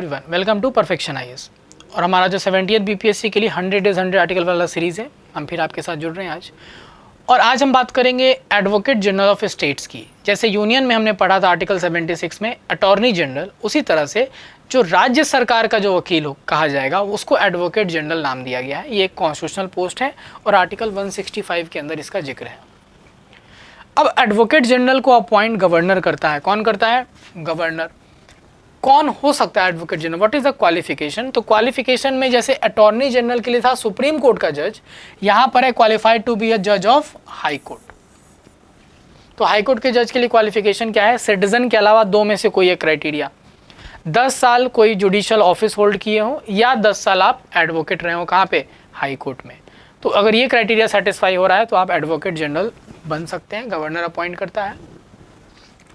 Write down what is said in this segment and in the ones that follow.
Everyone, welcome to perfection IAS. और हमारा जो 70th बीपीएससी के लिए 100 डेज 100 आर्टिकल वाला सीरीज़ है, हम फिर आपके साथ जुड़ रहे हैं आज। और आज हम बात करेंगे एडवोकेट जनरल ऑफ स्टेट्स की। जैसे यूनियन में हमने पढ़ा था आर्टिकल 76 में अटॉर्नी जनरल, उसी तरह से जो राज्य सरकार का जो वकील हो कहा जाएगा उसको एडवोकेट जनरल नाम दिया गया है। ये एक कॉन्स्टिट्यूशनल पोस्ट है और आर्टिकल 165 के अंदर इसका जिक्र है। अब एडवोकेट जनरल को अपॉइंट गवर्नर करता है। कौन करता है? गवर्नर। कौन हो सकता है advocate general? What is the qualification? तो क्वालिफिकेशन में जैसे अटॉर्नी जनरल के लिए था सुप्रीम कोर्ट का जज, यहां पर है क्वालिफाइड टू बी अ जज ऑफ हाई कोर्ट। तो हाई कोर्ट के जज के लिए क्वालिफिकेशन क्या है? सिटीजन के अलावा दो में से कोई एक क्राइटेरिया, 10 साल कोई जुडिशियल ऑफिस होल्ड किए हो या 10 साल आप एडवोकेट रहे हो। कहाँ पे? हाई कोर्ट में। तो अगर ये क्राइटेरिया सेटिस्फाई हो रहा है तो आप एडवोकेट जनरल बन सकते हैं। गवर्नर अपॉइंट करता है।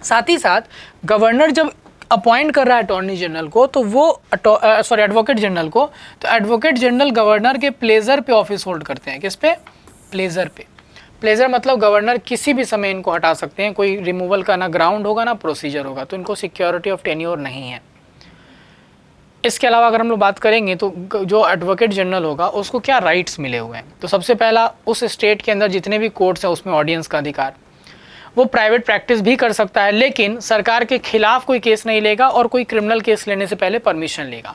साथ ही साथ गवर्नर जब अपॉइंट कर रहा है अटॉर्नी जनरल को, तो वो एडवोकेट जनरल को, तो एडवोकेट जनरल गवर्नर के प्लेजर पे ऑफिस होल्ड करते हैं। किस पे? प्लेजर पे। प्लेजर मतलब गवर्नर किसी भी समय इनको हटा सकते हैं। कोई रिमूवल का ना ग्राउंड होगा ना प्रोसीजर होगा, तो इनको सिक्योरिटी ऑफ टेन्योर नहीं है। इसके अलावा अगर हम लोग बात करेंगे तो जो एडवोकेट जनरल होगा उसको क्या राइट्स मिले हुए हैं, तो सबसे पहला उस स्टेट के अंदर जितने भी कोर्ट्स हैं उसमें ऑडियंस का अधिकार। वो प्राइवेट प्रैक्टिस भी कर सकता है, लेकिन सरकार के खिलाफ कोई केस नहीं लेगा और कोई क्रिमिनल केस लेने से पहले परमिशन लेगा।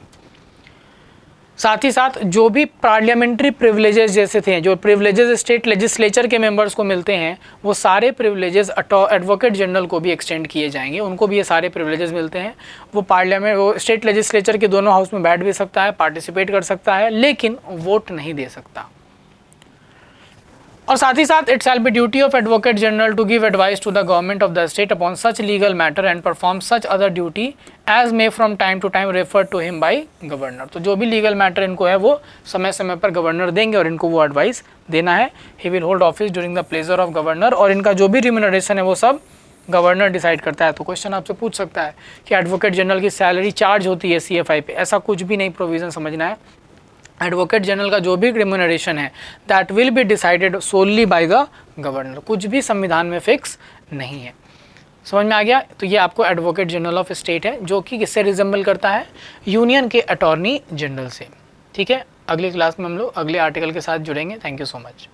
साथ ही साथ जो भी पार्लियामेंट्री प्रिविलेजेस जैसे थे, जो प्रिविलेजेस स्टेट लेजिस्लेचर के मेंबर्स को मिलते हैं, वो सारे प्रिविलेजेस एडवोकेट जनरल को भी एक्सटेंड किए जाएंगे। उनको भी ये सारे प्रिविलेजेस मिलते हैं। वो स्टेट लेजिस्लेचर के दोनों हाउस में बैठ भी सकता है, पार्टिसिपेट कर सकता है, लेकिन वोट नहीं दे सकता। और साथ ही साथ it shall be duty of advocate general to give advice to the government of the state upon such legal matter and perform such other duty as may from time to time refer to him by governor. तो जो भी legal matter इनको है वो समय समय पर governor देंगे और इनको वो एडवाइस देना है। He will hold office during the pleasure of governor, और इनका जो भी रिम्यूनरेशन है वो सब गवर्नर डिसाइड करता है। तो क्वेश्चन आपसे पूछ सकता है कि एडवोकेट जनरल की सैलरी चार्ज होती है CFI पे? ऐसा कुछ भी नहीं, प्रोविजन समझना है। एडवोकेट जनरल का जो भी रिम्यूनरेशन है that will be decided solely by the governor. कुछ भी संविधान में फिक्स नहीं है। समझ में आ गया? तो ये आपको एडवोकेट जनरल ऑफ स्टेट है, जो कि किससे रिजेंबल करता है? यूनियन के अटॉर्नी जनरल से। ठीक है, अगली क्लास में हम लोग अगले आर्टिकल के साथ जुड़ेंगे। Thank you so much.